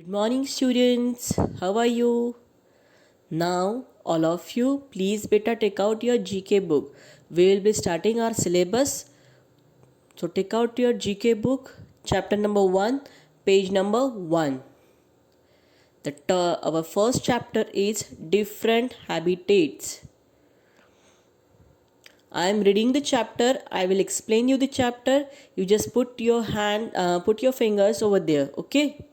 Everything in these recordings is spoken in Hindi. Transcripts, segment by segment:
Good morning, students. How are you? Now, all of you, please beta take out your GK book. We will be starting our syllabus. So, take out your GK book, chapter number 1, page number 1. Our first chapter is different habitats. I am reading the chapter. I will explain you the chapter. You just put your fingers over there. Okay.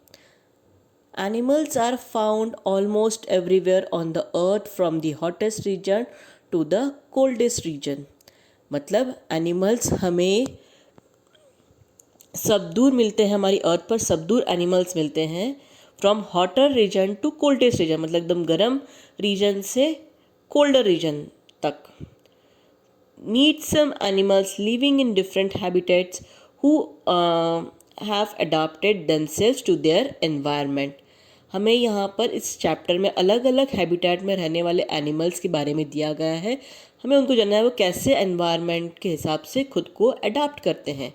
Animals are found almost everywhere on the earth from the hottest region to the coldest region. मतलब एनिमल्स हमें सब दूर मिलते हैं, हमारी अर्थ पर सब दूर एनिमल्स मिलते हैं from hotter region to coldest region, मतलब एकदम गर्म रीजन से कोल्डर रीजन तक. Meet some animals living in different habitats who have adapted themselves to their environment. हमें यहाँ पर इस चैप्टर में अलग अलग हैबिटेट में रहने वाले एनिमल्स के बारे में दिया गया है. हमें उनको जानना है वो कैसे एनवायरनमेंट के हिसाब से खुद को अडाप्ट करते हैं.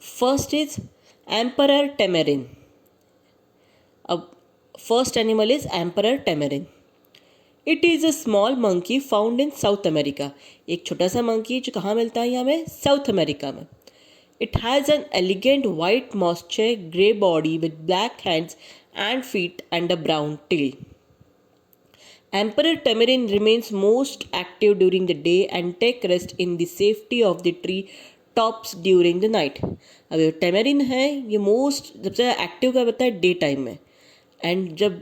First is emperor tamarin. अब first animal is emperor tamarin. It is a small monkey found in South America. एक छोटा सा मंकी जो कहाँ मिलता है यहाँ में, साउथ अमेरिका में. It has an elegant white moisture grey body with black hands and feet and a brown tail. Emperor tamarin remains most active during the day and take rest in the safety of the tree tops during the night. अब ये टेमेरिन है, ये मोस्ट सबसे एक्टिव का होता है डे टाइम में, एंड जब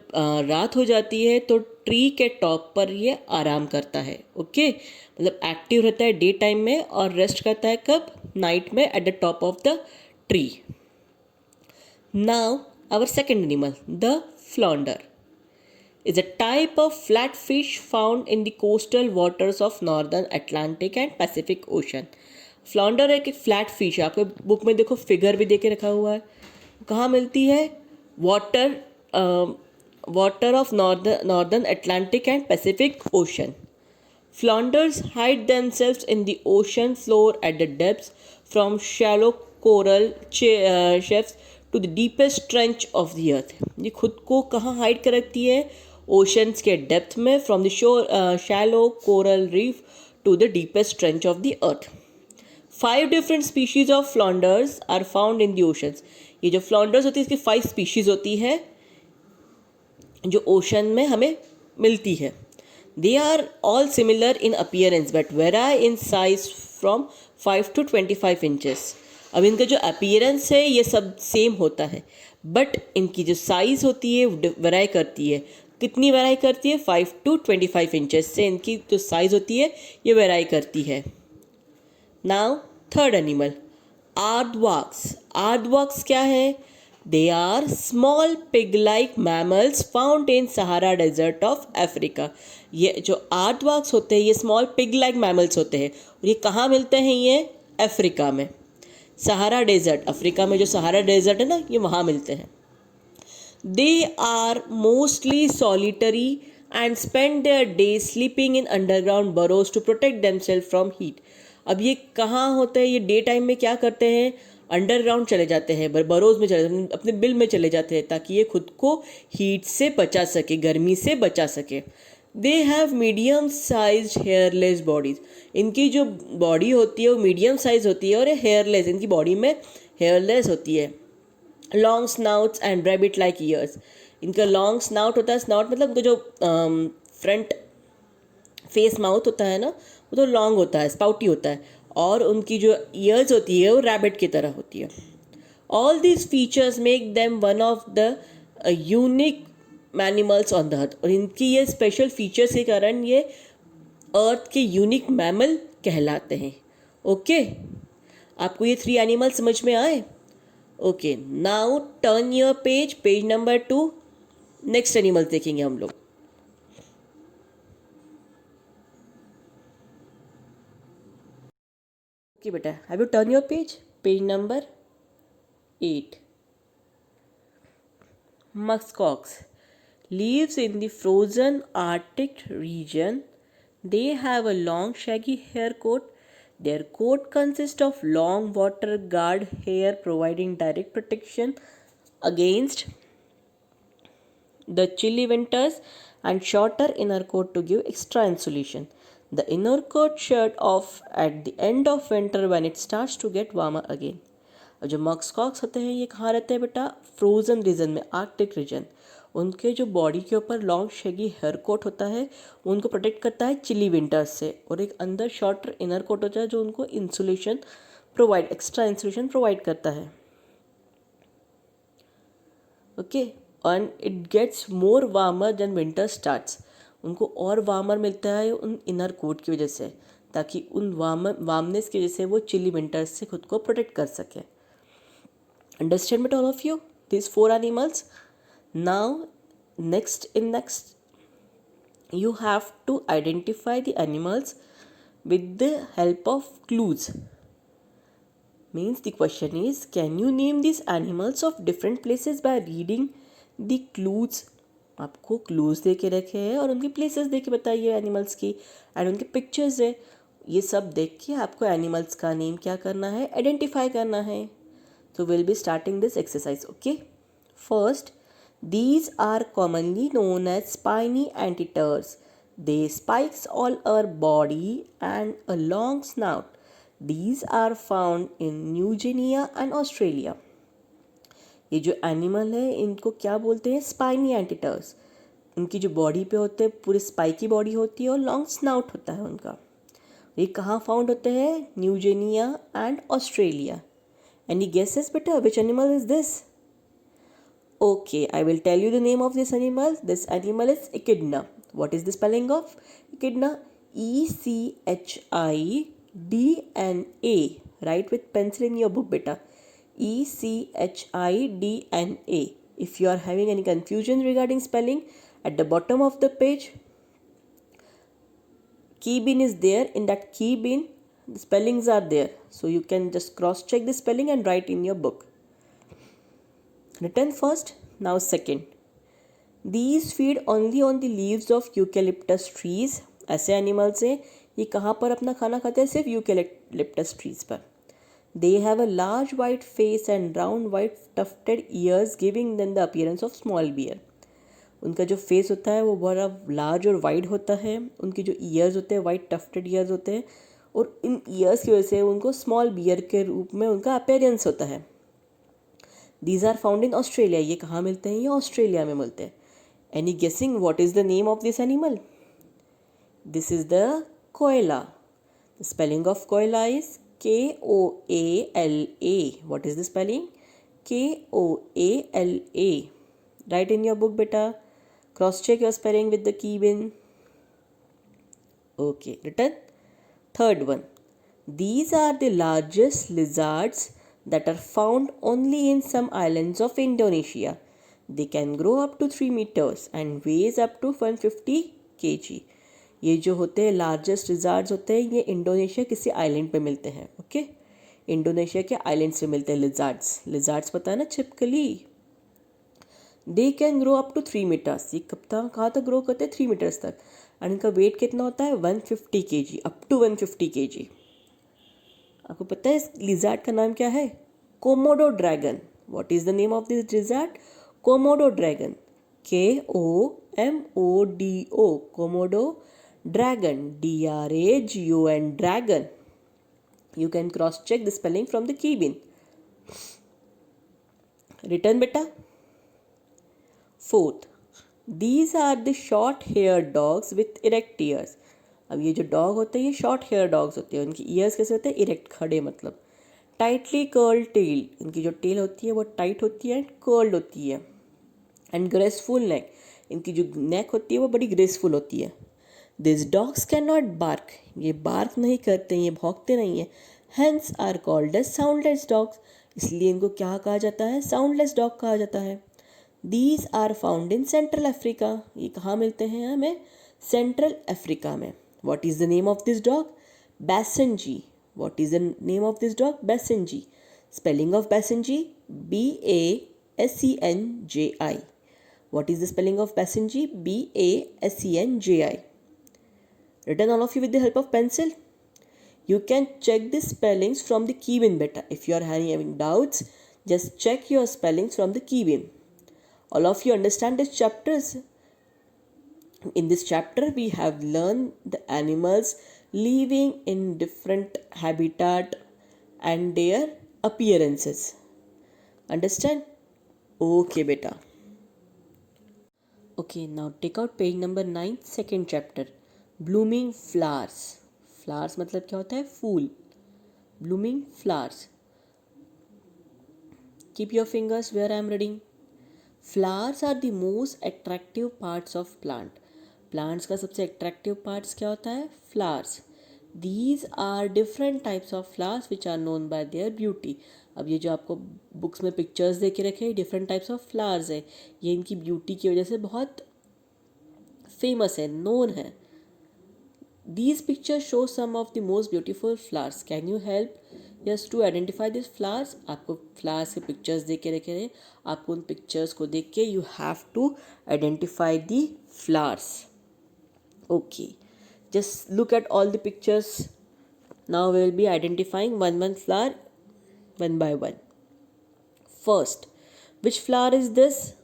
रात हो जाती है तो ट्री के टॉप पर ये आराम करता है. ओके, मतलब एक्टिव रहता है डे टाइम में और रेस्ट करता है कब, नाइट में, at the top of the tree. Now our second animal, the flounder, is a type of flatfish found in the coastal waters of northern Atlantic and Pacific Ocean. फ्लॉन्डर एक फ्लैट फिश है. आपके बुक में देखो फिगर भी देके रखा हुआ है. कहाँ मिलती है, water of northern Atlantic and Pacific Ocean. Flounders hide themselves in the ocean floor at the depths from shallow coral chefs to the deepest trench of the earth. ये खुद को कहाँ हाइड कर रखती है, ओशंस के डेप्थ में, from the shallow coral reef to the deepest trench of the earth. 5 different species of flounders are found in the oceans. ये जो फ्लॉन्डर्स होती है इसकी 5 स्पीशीज होती है जो ओशन में हमें मिलती है. They are all similar in appearance but vary in size from 5 to 25 inches. अब इनका जो अपीयरेंस है ये सब सेम होता है, बट इनकी जो साइज़ होती है वेराई करती है. कितनी वेराई करती है, 5 to 25 inches से इनकी जो साइज़ होती है ये वेराई करती है. Now third animal, aardvarks. Aardvarks क्या है, they are small pig like mammals found in Sahara desert of Africa. ये जो आर्डवॉक्स होते हैं ये स्मॉल पिग लाइक मैमल्स होते हैं और ये कहाँ मिलते हैं, ये अफ्रीका में, सहारा डेजर्ट, अफ्रीका में जो सहारा डेजर्ट है ना ये वहाँ मिलते हैं. They are mostly solitary and spend their day sleeping in underground burrows to protect themselves from heat. अब ये कहाँ होते हैं, ये डे टाइम में क्या करते हैं, अंडरग्राउंड चले जाते हैं, बरोज में चले जाते हैं, अपने बिल में चले जाते हैं ताकि ये खुद को हीट से बचा सके, गर्मी से बचा सके. They have medium size hairless bodies. इनकी जो बॉडी होती है वो मीडियम साइज होती है और ये हेयरलेस, इनकी बॉडी में हेयरलेस होती है. Long snouts and rabbit like ears. इनका लॉन्ग स्नाउट होता है, स्नाउट मतलब उनका जो फ्रंट फेस माउथ होता है ना वो तो लॉन्ग होता है, स्पाउटी होता है, और उनकी जो ईयर्स होती है वो रैबिट की तरह होती है. All these features make them one of the unique mammals on the earth. और इनकी ये स्पेशल फीचर्स के कारण ये अर्थ के यूनिक मैमल कहलाते हैं. ओके, आपको ये 3 एनिमल समझ में आए. Okay, now turn your page number 2. Next animal देखेंगे हम लोग. ओके बेटा, have U turn your page number 8. Muskox lives in the frozen Arctic region. They have a long shaggy hair coat. Their coat consists of long water guard hair providing direct protection against the chilly winters and shorter inner coat to give extra insulation. The inner coat shed off at the end of winter when it starts to get warmer again. और जो मस्कॉक्स होते हैं ये कहाँ रहते हैं बेटा? फ्रोज़न रीजन में, आर्कटिक रीजन. उनके जो बॉडी के ऊपर लॉन्ग शेगी हेयर कोट होता है उनको प्रोटेक्ट करता है चिली विंटर्स से, और एक अंदर शॉर्टर इनर कोट होता है जो उनको insulation provide, extra insulation provide करता है. Okay, and it gets more warmer than winter starts. उनको और वार्मर मिलता है उन इनर कोट की वजह से, ताकि उन वार्मनेस की वजह से वो चिली विंटर्स से खुद को प्रोटेक्ट कर सके. Understand it all of you? These 4 animals. Now, next you have to identify the animals with the help of clues. Means the question is, can you name these animals of different places by reading the clues? आपको क्लूज दे के रखे हैं और उनकी प्लेसेस दे के बताइए एनिमल्स की, एंड उनके पिक्चर्स है. ये सब देख के आपको एनिमल्स का नेम क्या करना है? आइडेंटिफाई करना है. So we'll be starting this exercise, okay? First, these are commonly known as spiny anteaters. They spikes all over body and a long snout. These are found in New Guinea and Australia. ये जो एनिमल है इनको क्या बोलते हैं? स्पाइनी एंटीटर्स. इनकी जो बॉडी पे होते हैं पूरी स्पाइकी बॉडी होती है और लॉन्ग स्नाउट होता है उनका. ये कहाँ फाउंड होते हैं? New Guinea and Australia. Any guesses, beta? Which animal is this? Okay, I will tell you the name of this animal. This animal is echidna. What is the spelling of echidna? ECHIDNA. Write with pencil in your book, beta. ECHIDNA. If you are having any confusion regarding spelling, at the bottom of the page, key bin is there. In that key bin, the spellings are there, so you can just cross check the spelling and write in your book. Written first. Now second, these feed only on the leaves of eucalyptus trees. ऐसे एनिमल्स हैं ये कहाँ पर अपना खाना खाते हैं? सिर्फ यूकेलिप्टस ट्रीज पर. They have a large white face and round white tufted ears, giving them the appearance of small bear. उनका जो फेस होता है वो बड़ा लार्ज और वाइड होता है. उनकी जो ईयर्स होते हैं वाइट टफ्टेड ईयर्स होते हैं, और इन ईयर्स की वजह से उनको स्मॉल बियर के रूप में उनका अपेयरेंस होता है. These are found in Australia. ये कहाँ मिलते हैं? ये ऑस्ट्रेलिया में मिलते हैं. Any guessing what is the name of this animal? This is the koala. The spelling of koala is KOALA. What is the spelling? KOALA. Write in your book बेटा. Cross check your spelling with the key bin. Okay, written. Third one, these are the largest lizards that are found only in some islands of Indonesia. They can grow up to 3 meters and weighs up to 150 kg. ये जो होते हैं लार्जेस्ट लिजार्ड्स होते हैं ये इंडोनेशिया किसी आइलैंड पे मिलते हैं. ओके, इंडोनेशिया के आइलैंड से मिलते हैं लिजार्ड्स. लिजार्ड्स पता है ना, छिपकली. They can grow up to 3 metres. ये कहाँ तक ग्रो करते हैं? 3 मीटर्स तक. एंड इनका वेट कितना होता है? 150 kg, अप टू 150 kg. आपको पता है इस लिजार्ड का नाम क्या है? Komodo dragon. What is the name of this lizard? Komodo dragon. KOMODO. Komodo dragon. DRAGON. Dragon. You can cross check the spelling from the key bin. Return बेटा. Fourth, These are the short haired dogs with erect ears. अब ये जो डॉग होते हैं ये शॉर्ट हेयर डॉग्स होते हैं. उनकी ईयर्स कैसे होते हैं? इरेक्ट, खड़े मतलब. Tightly curl tail. इनकी जो टेल होती है वो टाइट होती है एंड कर्ल्ड होती है. एंड ग्रेसफुल नेक. इनकी जो नेक होती है वो बड़ी ग्रेसफुल होती है. This dogs can not bark. ये बार्क नहीं करते, ये भौंकते नहीं हैं. Hence are called as soundless dogs. इसलिए इनको क्या कहा जाता है? साउंडलेस डॉग कहा जाता है. These are found in Central Africa. ये कहाँ मिलते हैं हमें? सेंट्रल अफ्रीका में. What is the name of this dog? Basenji. What is the name of this dog? Basenji. Spelling of Basenji? BASENJI. What is the spelling of Basenji? BASENJI. Written all of you with the help of pencil. You can check the spellings from the key bin beta. If you are having doubts, Just check your spellings from the key bin. All of you understand this chapters? In this chapter, we have learned the animals living in different habitat and their appearances. Understand? Okay, beta. Okay, now take out page number 9, second chapter. Blooming flowers. Flowers मतलब क्या होता है? फूल. Blooming flowers. Keep your fingers where I am reading. Flowers are the most attractive parts of plant. Plants का सबसे attractive parts क्या होता है? Flowers. These are different types of flowers which are known by their beauty. अब ये जो आपको बुक्स में पिक्चर्स दे के रखे हैं डिफरेंट टाइप्स ऑफ फ्लावर्स है. ये इनकी ब्यूटी की वजह से बहुत फेमस है, नोन है. These pictures show some of the most beautiful flowers. Can you help us to identify these flowers? आपको flowers के pictures देख के रखे हैं. आपको उन pictures को देख के you have to identify the flowers. Okay. Just look at all the pictures. Now we will be identifying one flower one by one. First, which flower is this?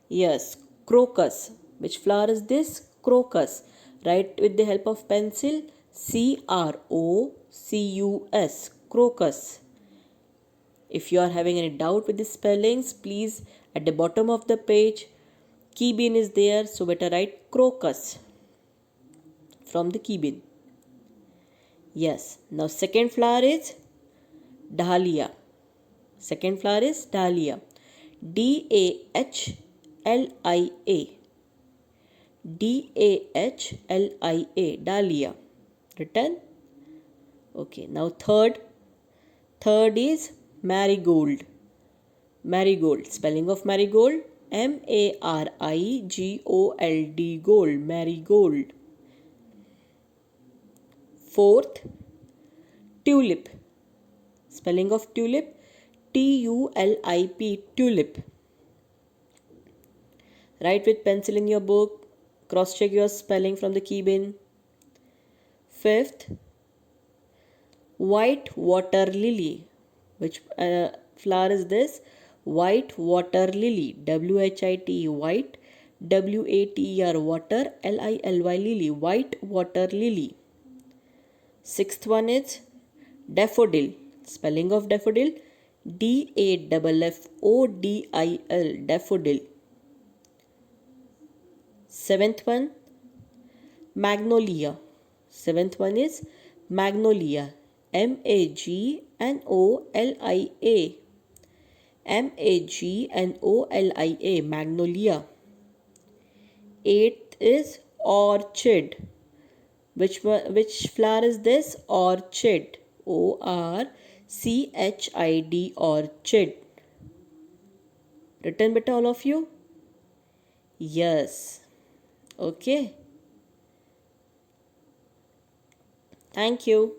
Yes, crocus. Which flower is this? Crocus. Write with the help of pencil. C-R-O-C-U-S. Crocus. If you are having any doubt with the spellings, please at the bottom of the page, key bin is there. So better write crocus from the key bin. Yes. Now second flower is dahlia. Second flower is dahlia. D-A-H-L-I-A. D-A-H-L-I-A. Dahlia. Written? Okay. Now third is marigold. Marigold. Spelling of marigold. M-A-R-I-G-O-L-D. Gold. Marigold. Fourth, tulip. Spelling of tulip. T-U-L-I-P. Tulip. Write with pencil in your book. Cross check your spelling from the key bin. Fifth, white water lily. Which flower is this? White water lily. W-H-I-T. White. W-A-T-E-R. Water. L-I-L-Y. Lily. White water lily. Sixth one is daffodil. Spelling of daffodil. D-A-F-F-O-D-I-L. Daffodil. Seventh one, magnolia. Seventh one is magnolia. M-A-G-N-O-L-I-A. M-A-G-N-O-L-I-A. Magnolia. Eighth is orchid. Which flower is this? Orchid. O-R-C-H-I-D. Orchid. Written beta all of you? Yes. Okay. Thank you.